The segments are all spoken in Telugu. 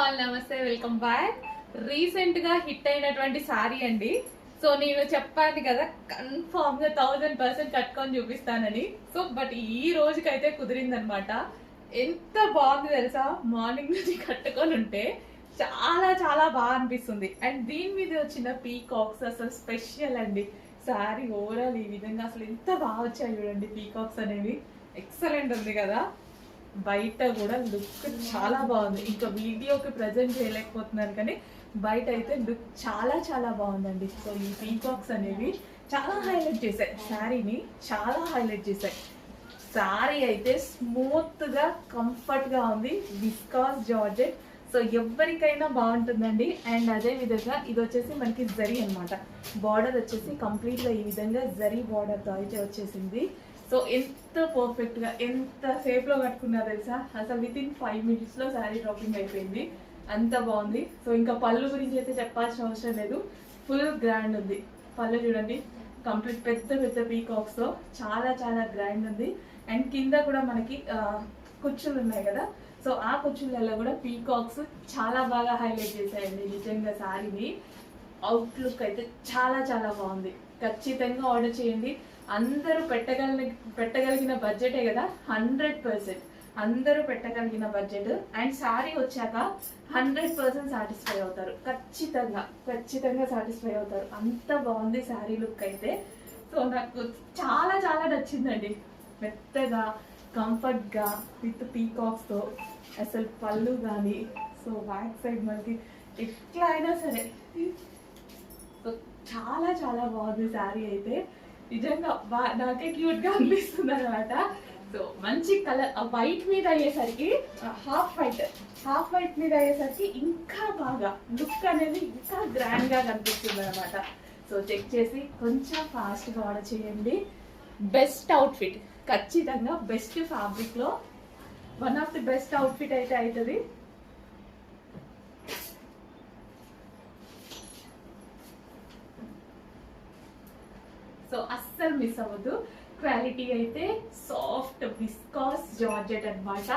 ఆల్ నమస్తే, వెల్కమ్ బ్యాక్. రీసెంట్ గా హిట్ అయినటువంటి సారీ అండి. సో నేను చెప్పాను కదా కన్ఫామ్ గా 1000% కట్టుకొని చూపిస్తానని. సో బట్ ఈ రోజుకైతే కుదిరిందనమాట. ఎంత బాగుంది తెలుసా, మార్నింగ్ నుంచి కట్టుకొని ఉంటే చాలా చాలా బాగా అనిపిస్తుంది. అండ్ దీని మీద వచ్చిన పీకాక్స్ అసలు స్పెషల్ అండి. సారీ ఓవరాల్ ఈ విధంగా అసలు ఎంత బాగా వచ్చాయి చూడండి. పీకాక్స్ అనేవి ఎక్సలెంట్ ఉంది కదా. బయట కూడా లుక్ చాలా బాగుంది. ఇంకా వీడియోకి ప్రజెంట్ చేయలేకపోతున్నాను కానీ బయట అయితే లుక్ చాలా చాలా బాగుందండి. సో ఈ పీకాక్స్ అనేవి చాలా హైలైట్ చేశాయి శారీని, చాలా హైలైట్ చేశాయి. శారీ అయితే స్మూత్ గా కంఫర్ట్ గా ఉంది. Viscous georgette. సో ఎవరికైనా బాగుంటుందండి. అండ్ అదే విధంగా ఇది వచ్చేసి మనకి జరీ అనమాట. బార్డర్ వచ్చేసి కంప్లీట్ గా ఈ విధంగా జరీ బార్డర్ తో అయితే వచ్చేసింది. సో ఎంత పర్ఫెక్ట్ గా ఎంత సేఫ్ లో కట్టుకున్నా తెలుసా, అసలు విత్ ఇన్ 5 minutes లో శారీ డ్రాపింగ్ అయిపోయింది. అంత బాగుంది. సో ఇంకా పళ్ళు గురించి అయితే చెప్పాల్సిన అవసరం లేదు. ఫుల్ గ్రాండ్ ఉంది. పళ్ళు చూడండి, కంప్లీట్ పెద్ద పెద్ద పీకాక్స్ తో చాలా చాలా గ్రాండ్ ఉంది. అండ్ కింద కూడా మనకి కుచ్చులు ఉన్నాయి కదా. సో ఆ కుచ్చులలో కూడా పీకాక్స్ చాలా బాగా హైలైట్ చేశాయండి. నిజంగా శారీని అవుట్లుక్ అయితే చాలా చాలా బాగుంది. ఖచ్చితంగా ఆర్డర్ చేయండి. అందరూ పెట్టగలిగిన బడ్జెటే కదా. 100% అందరూ పెట్టగలిగిన బడ్జెట్. అండ్ శారీ వచ్చాక 100% సాటిస్ఫై అవుతారు. ఖచ్చితంగా సాటిస్ఫై అవుతారు. అంత బాగుంది శారీ లుక్ అయితే. సో నాకు చాలా చాలా నచ్చిందండి. మెత్తగా కంఫర్ట్గా విత్ పీకాక్స్తో అసలు పళ్ళు కానీ. సో బ్యాక్ సైడ్ మనకి ఎట్లా అయినా సరే సో చాలా చాలా బాగుంది శారీ అయితే. నిజంగా నాకే క్యూట్ గా అనిపిస్తుంది అనమాట. సో మంచి కలర్ వైట్ మీద అయ్యేసరికి హాఫ్ వైట్ మీద అయ్యేసరికి ఇంకా బాగా లుక్ అనేది ఇంకా గ్రాండ్ గా కనిపిస్తుంది అనమాట. సో చెక్ చేసి కొంచెం ఫాస్ట్ గా ఆర్డర్ చేయండి. బెస్ట్ అవుట్ఫిట్, ఖచ్చితంగా బెస్ట్ ఫ్యాబ్రిక్ లో one of the best outfit అయితే అవుతుంది. సో అస్సలు మిస్ అవ్వద్దు. క్వాలిటీ అయితే సాఫ్ట్ విస్కాస్ జార్జెట్ అనమాట.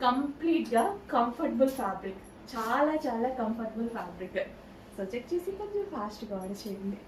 కంప్లీట్ గా కంఫర్టబుల్ ఫ్యాబ్రిక్, చాలా చాలా కంఫర్టబుల్ ఫ్యాబ్రిక్. సో చెక్ చేసి కొంచెం ఫాస్ట్ గా ఆర్డర్ చేయండి.